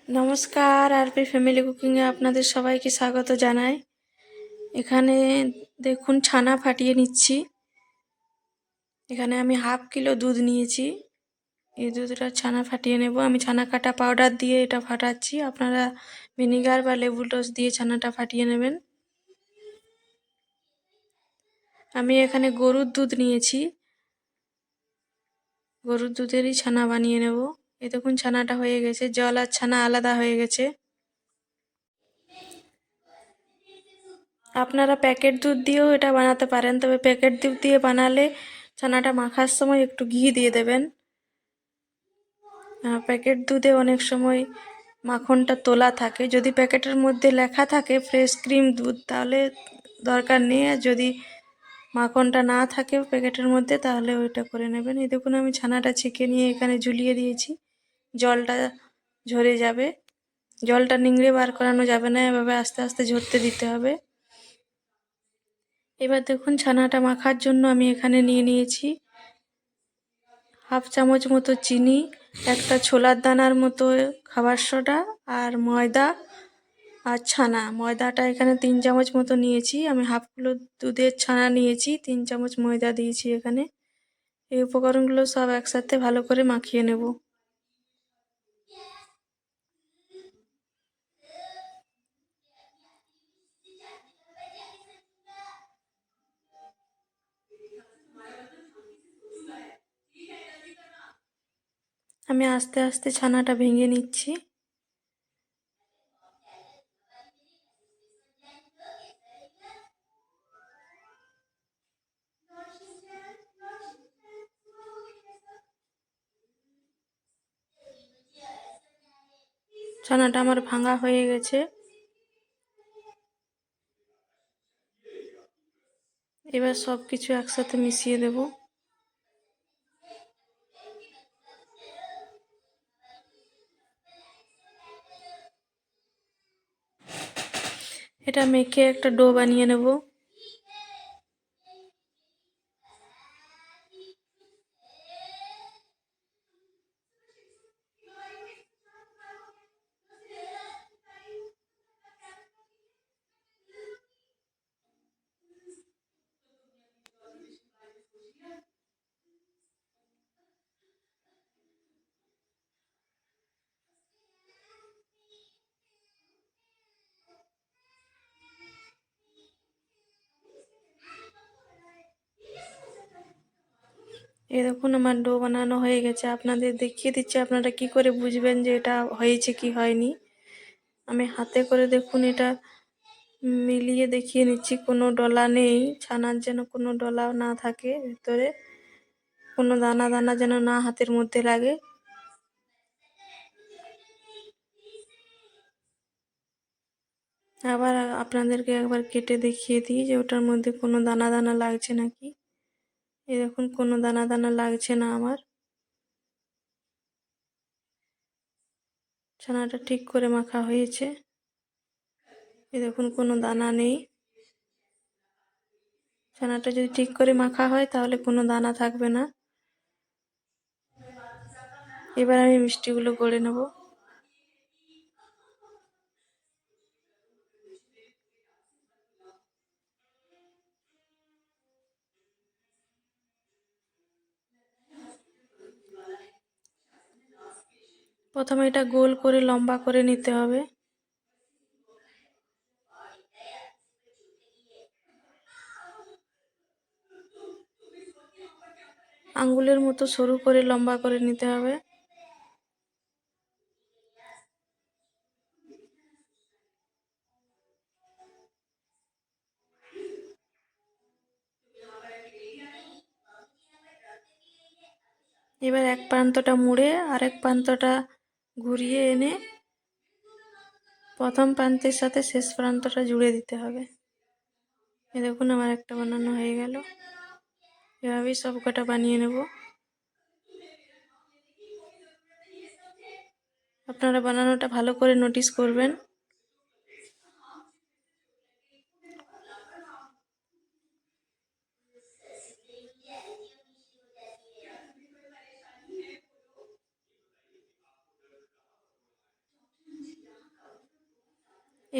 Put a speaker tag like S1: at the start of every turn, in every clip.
S1: নমস্কার, RP family কুকিংয়ে আপনাদের সবাইকে স্বাগত জানাই। এখানে দেখুন ছানা ফাটিয়ে নিচ্ছি। এখানে আমি হাফ কিলো দুধ নিয়েছি। এই দুধটা ছানা ফাটিয়ে নেব। আমি ছানা কাটা পাউডার দিয়ে এটা ফাটাচ্ছি। আপনারা ভিনিগার বা লেবুর রস দিয়ে ছানাটা ফাটিয়ে নেবেন। আমি এখানে গরুর দুধ নিয়েছি। গরুর দুধেরই ছানা বানিয়ে নেব। এই দেখুন ছানাটা হয়ে গেছে, জল আর ছানা আলাদা হয়ে গেছে। আপনারা প্যাকেট দুধ দিয়েও এটা বানাতে পারেন, তবে প্যাকেট দুধ দিয়ে বানালে ছানাটা মাখার সময় একটু ঘি দিয়ে দেবেন। প্যাকেট দুধে অনেক সময় মাখনটা তোলা থাকে। যদি প্যাকেটের মধ্যে লেখা থাকে ফ্রেশ ক্রিম দুধ তাহলে দরকার নেই, আর যদি মাখনটা না থাকে প্যাকেটের মধ্যে তাহলে ওইটা করে নেবেন। এই দেখুন আমি ছানাটা ছেঁকে নিয়ে এখানে ঝুলিয়ে দিয়েছি। জলটা ঝরে যাবে, জলটা নিংড়ে বার করানো যাবে না, এভাবে আস্তে আস্তে ঝরতে দিতে হবে। এবার দেখুন ছানাটা মাখার জন্য আমি এখানে নিয়ে নিয়েছি হাফ চামচ মতো চিনি, একটা ছোলার দানার মতো খাবার সোডা, আর ময়দা আর ছানা। ময়দাটা এখানে 3 চামচ মতো নিয়েছি। আমি হাফ কিলো দুধের ছানা নিয়েছি, 3 চামচ ময়দা দিয়েছি এখানে। এই উপকরণগুলো সব একসাথে ভালো করে মাখিয়ে নেব। আমি আস্তে আস্তে ছানাটা ভেঙে নিচ্ছি। ছানাটা আমার ভাঙা হয়ে গেছে। এবার সব কিছু একসাথে মিশিয়ে দেব। এটা মেখে একটা ডো বানিয়ে নেব। এই দেখুন আমার ডো বানানো হয়ে গেছে। আপনাদের দেখিয়ে দিচ্ছি, আপনারা কি করে বুঝবেন যে এটা হয়েছে কি হয়নি। আমি হাতে করে দেখুন এটা মিলিয়ে দেখিয়ে নিচ্ছি। কোনো ডলা নেই, ছানার যেন কোনো ডলা না থাকে ভিতরে, কোনো দানা দানা যেন না হাতের মধ্যে লাগে। আবার আপনাদেরকে একবার কেটে দেখিয়ে দিই যে ওটার মধ্যে কোনো দানা দানা লাগছে নাকি। এই দেখুন কোনো দানা দানা লাগছে না আমার। ছানাটা ঠিক করে মাখা হয়েছে। এই দেখুন কোনো দানা নেই। ছানাটা যদি ঠিক করে মাখা হয় তাহলে কোনো দানা থাকবে না। এবার আমি মিষ্টিগুলো গড়ে নেব। প্রথমে এটা গোল করে লম্বা করে নিতে হবে। আঙ্গুলের মতো সরু করে লম্বা করে নিতে হবে। এবার এক প্রান্তটা মুড়ে আরেক প্রান্তটা ঘুরিয়ে এনে প্রথম প্রান্তের সাথে শেষ প্রান্তটা জুড়ে দিতে হবে। এই দেখুন আমার একটা বানানো হয়ে গেল। এভাবেই সব কটা বানিয়ে নেব। আপনারা বানানোটা ভালো করে নোটিস করবেন।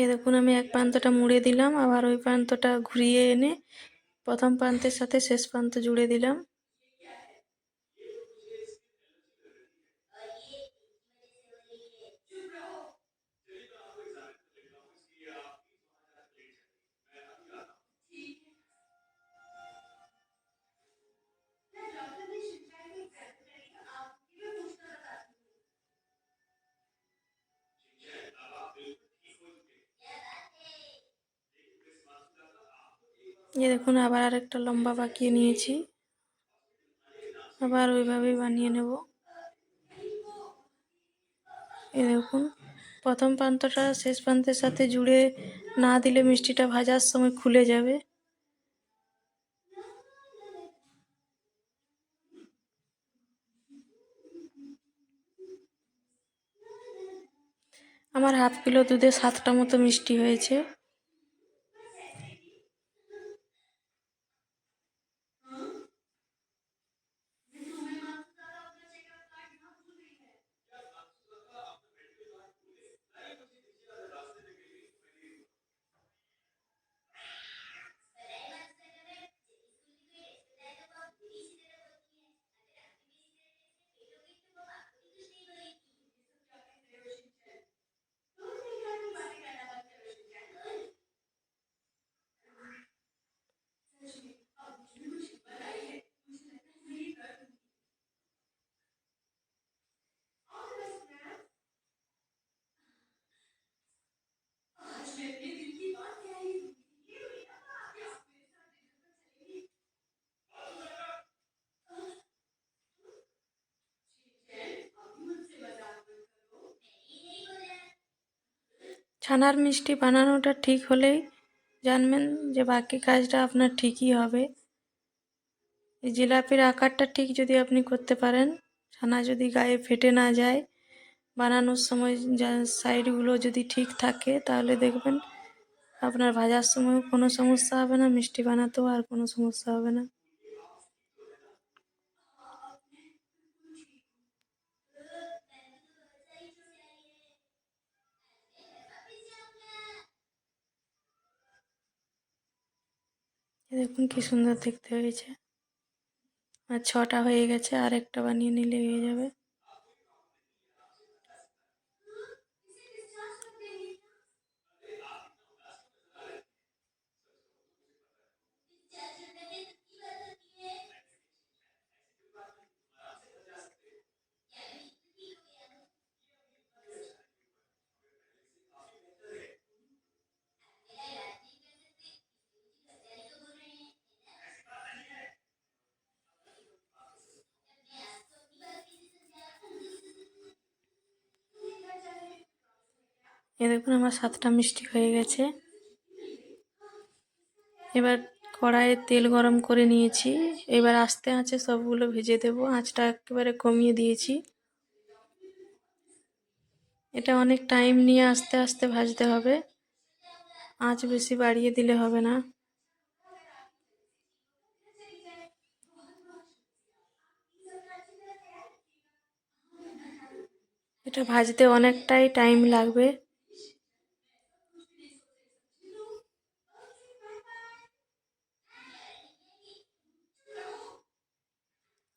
S1: এই দেখুন আমি এক প্রান্তটা মুড়ে দিলাম, আবার ওই প্রান্তটা ঘুরিয়ে এনে প্রথম প্রান্তের সাথে শেষ প্রান্ত জুড়ে দিলাম। এই দেখুন আবার আরেকটা লম্বা বাঁকিয়ে নিয়েছি, আবার ওইভাবেই বানিয়ে নেব। এই দেখুন প্রথম প্রান্তটা শেষ প্রান্তের সাথে জুড়ে না দিলে মিষ্টিটা ভাজার সময় খুলে যাবে। আমার হাফ কিলো দুধে 7টা মতো মিষ্টি হয়েছে। ছানার মিষ্টি বানানোটা ঠিক হলেই জানবেন যে বাকি কাজটা আপনার ঠিকই হবে। এই জিলাপির আকারটা ঠিক যদি আপনি করতে পারেন, ছানা যদি গায়ে ফেটে না যায়, বানানোর সময় যা সাইডগুলো যদি ঠিক থাকে, তাহলে দেখবেন আপনার ভাজার সময় কোনো সমস্যা হবে না, মিষ্টি বানাতেও আর কোনো সমস্যা হবে না। দেখুন কি সুন্দর দেখতে হয়েছে। আর 6টা হয়ে গেছে, আর একটা বানিয়ে নিলে হয়ে যাবে। দেখুন আমার 7টা মিষ্টি হয়ে গেছে। এবার কড়াইয়ে তেল গরম করে নিয়েছি, এবার আস্তে আঁচে সবগুলো ভেজে দেব। আঁচটা একেবারে কমিয়ে দিয়েছি। এটা অনেক টাইম নিয়ে আস্তে আস্তে ভাজতে হবে, আঁচ বেশি বাড়িয়ে দিলে হবে না। এটা ভাজতে অনেকটাই টাইম লাগবে।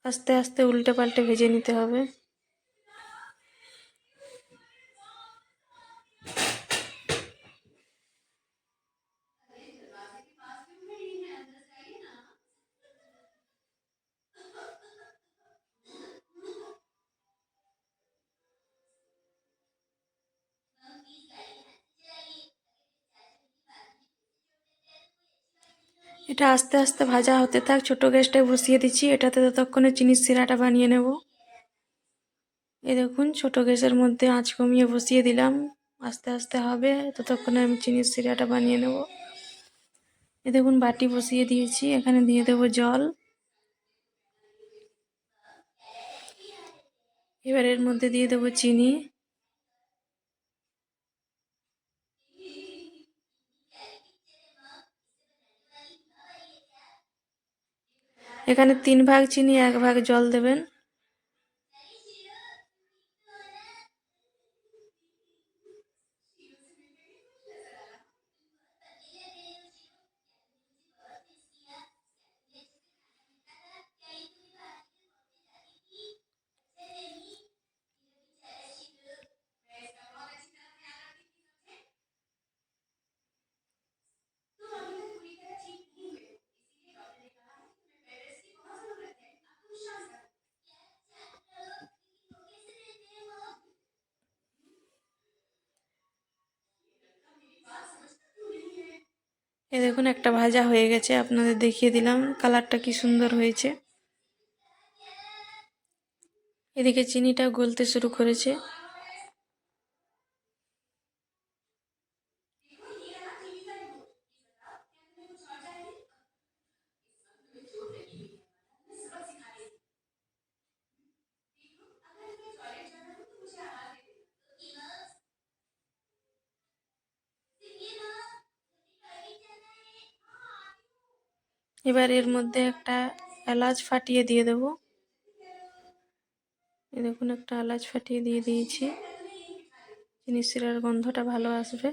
S1: আস্তে আস্তে উল্টে পাল্টে ভেজে নিতে হবে। এটা আস্তে আস্তে ভাজা হতে থাক, ছোট গ্যাসটায় বসিয়ে দিচ্ছি। এটাতে ততক্ষণে চিনির শিরাটা বানিয়ে নেব। এই দেখুন ছোট গ্যাসের মধ্যে আঁচ কমিয়ে বসিয়ে দিলাম, আস্তে আস্তে হবে, ততক্ষণে আমি চিনির শিরাটা বানিয়ে নেব। এই দেখুন বাটি বসিয়ে দিয়েছি, এখানে দিয়ে দেবো জল। এবার এর মধ্যে দিয়ে দেবো চিনি। এখানে 3 ভাগ চিনি 1 ভাগ জল দেবেন। এই দেখুন একটা ভাজা হয়ে গেছে, আপনাদের দেখিয়ে দিলাম কালারটা কি সুন্দর হয়েছে। এদিকে চিনিটা গলতে শুরু করেছে। এবার এর মধ্যে একটা এলাচ ফাটিয়ে দিয়ে দেবো। এই দেখুন একটা এলাচ ফাটিয়ে দিয়ে দিয়েছি, চিনি শিরার গন্ধটা ভালো আসবে।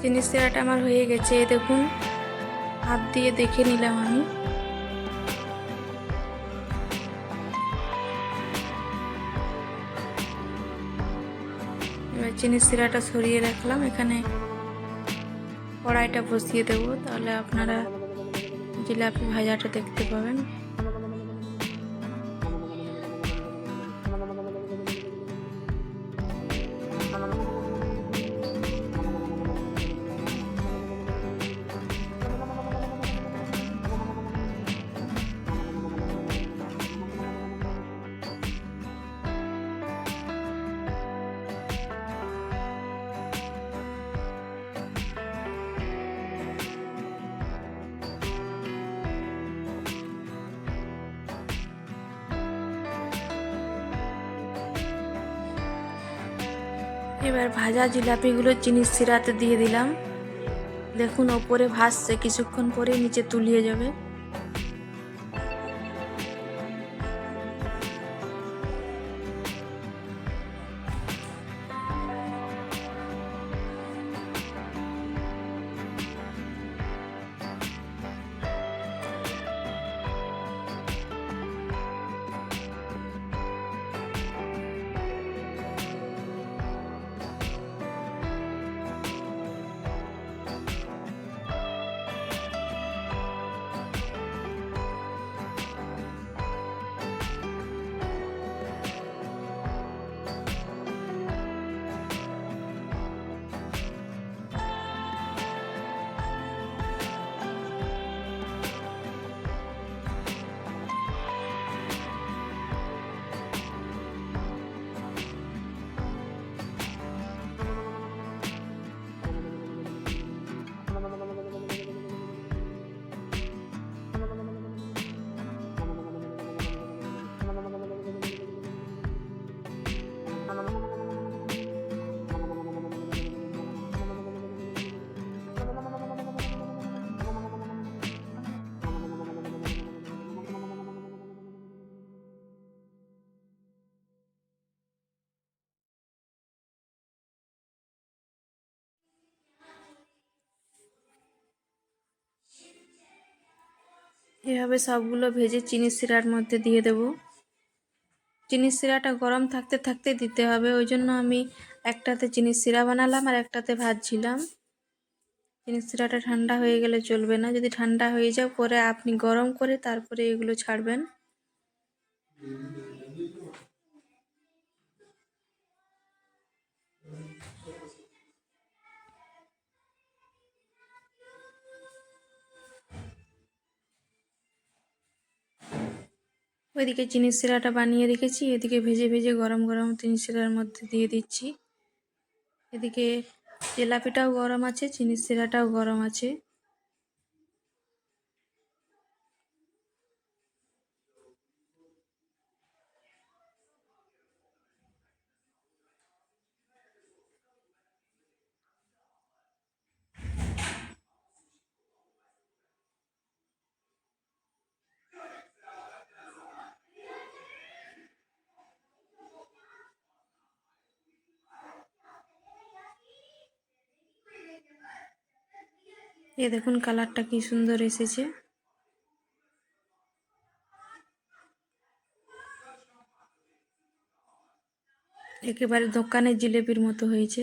S1: চিনি শিরাটা আমার হয়ে গেছে, এই দেখুন হাত দিয়ে দেখে নিলাম আমি। এবার চিনি শিরাটা সরিয়ে রাখলাম, এখানে কড়াইটা বসিয়ে দেবো, তাহলে আপনারা জিলাপি ভাজাটা দেখতে পাবেন। এবার ভাজা জিলাপিগুলো চিনির শিরাতে দিয়ে দিলাম। দেখুন ওপরে ভাসছে, কিছুক্ষণ পরে নিচে তুলিয়ে যাবে। এভাবে সবগুলো ভেজে চিনির শিরার মধ্যে দিয়ে দেব। চিনির শিরাটা গরম থাকতে থাকতে দিতে হবে, ওই জন্য আমি একটাতে চিনির শিরা বানালাম আর একটাতে ভাজছিলাম। চিনির শিরাটা ঠান্ডা হয়ে গেলে চলবে না, যদি ঠান্ডা হয়ে যাও পরে আপনি গরম করে তারপরে এগুলো ছাড়বেন। ওইদিকে চিনির শিরাটা বানিয়ে রেখেছি, এদিকে ভেজে ভেজে গরম গরম চিনির শিরার মধ্যে দিয়ে দিচ্ছি। এদিকে জিলাপিটাও গরম আছে, চিনির শিরাটাও গরম আছে। এ দেখুন কালারটা কি সুন্দর এসেছে। একেবারে দোকানের জিলেপির মতো হয়েছে।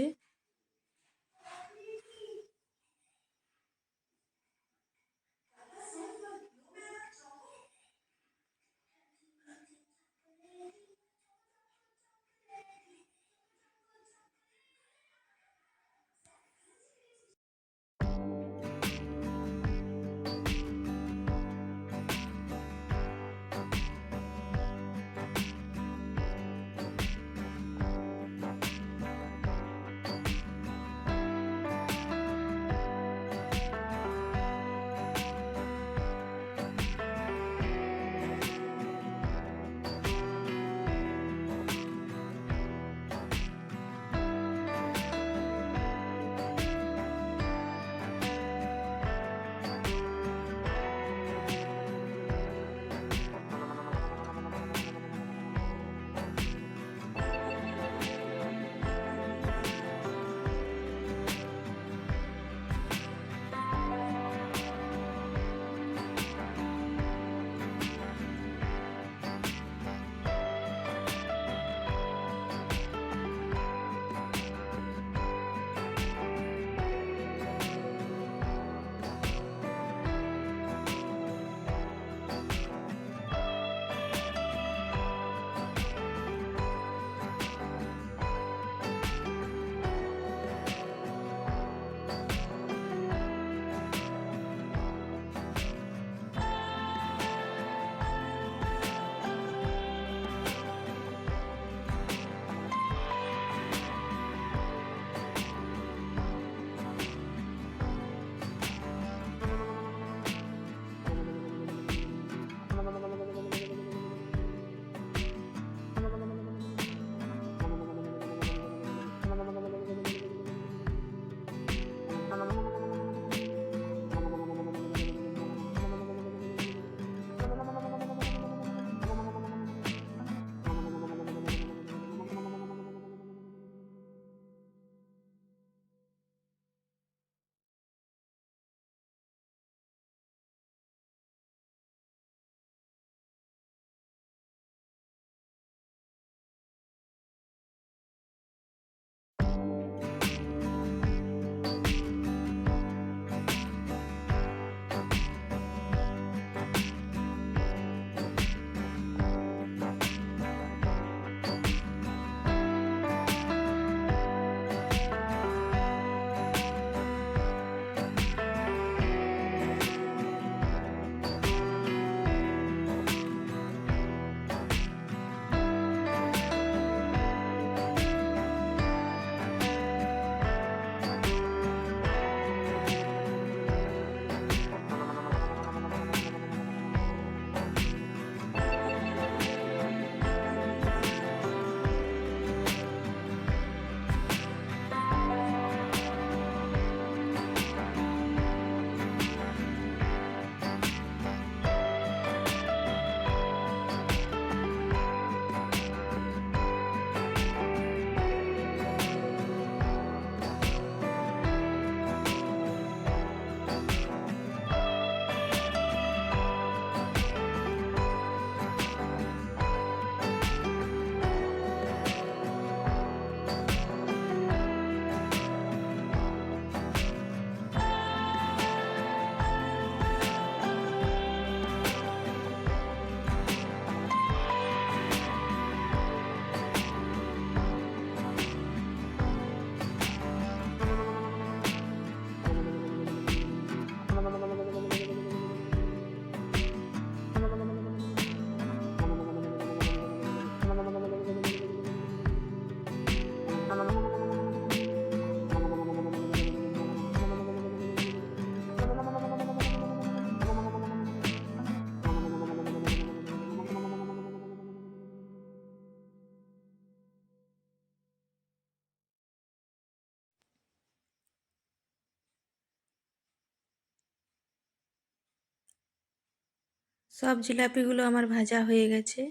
S1: সব জিলাপিগুলো আমার ভাজা হয়ে গেছে।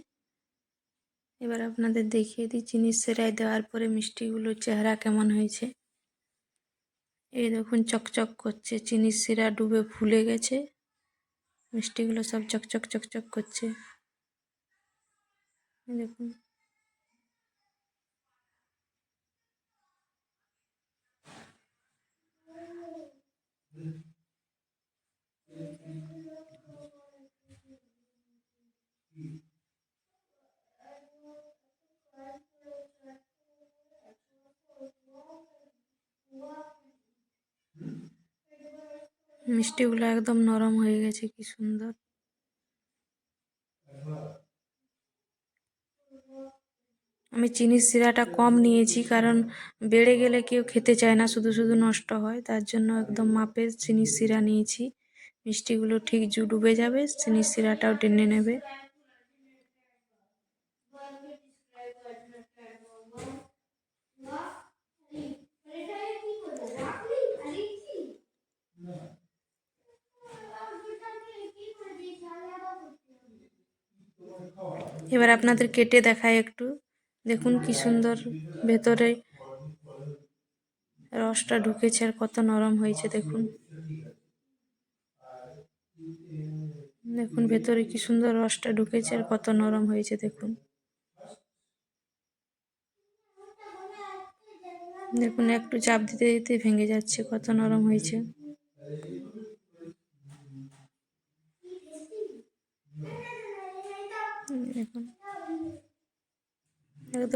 S1: এবার আপনাদের দেখিয়ে দিই চিনির সেরাই দেওয়ার পরে মিষ্টিগুলোর চেহারা কেমন হয়েছে। এই দেখুন চকচক করছে, চিনির শিরা ডুবে ফুলে গেছে, মিষ্টিগুলো সব চকচক চকচক করছে। এই দেখুন মিষ্টিগুলো একদম নরম হয়ে গেছে, কি সুন্দর। আমি চিনির শিরাটা কম নিয়েছি, কারণ বেড়ে গেলে কেউ খেতে চায় না, শুধু শুধু নষ্ট হয়, তার জন্য একদম মাপের চিনির শিরা নিয়েছি। মিষ্টিগুলো ঠিক ডুবে যাবে, চিনির শিরাটাও টেনে নেবে। এবার আপনাদের কেটে দেখায় একটু, দেখুন কি সুন্দর ভেতরে রসটা ঢুকেছে আর কত নরম হয়েছে। দেখুন দেখুন ভেতরে কি সুন্দর রসটা ঢুকেছে আর কত নরম হয়েছে। দেখুন দেখুন একটু চাপ দিতে দিতে ভেঙে যাচ্ছে, কত নরম হয়েছে। দেখুন একদম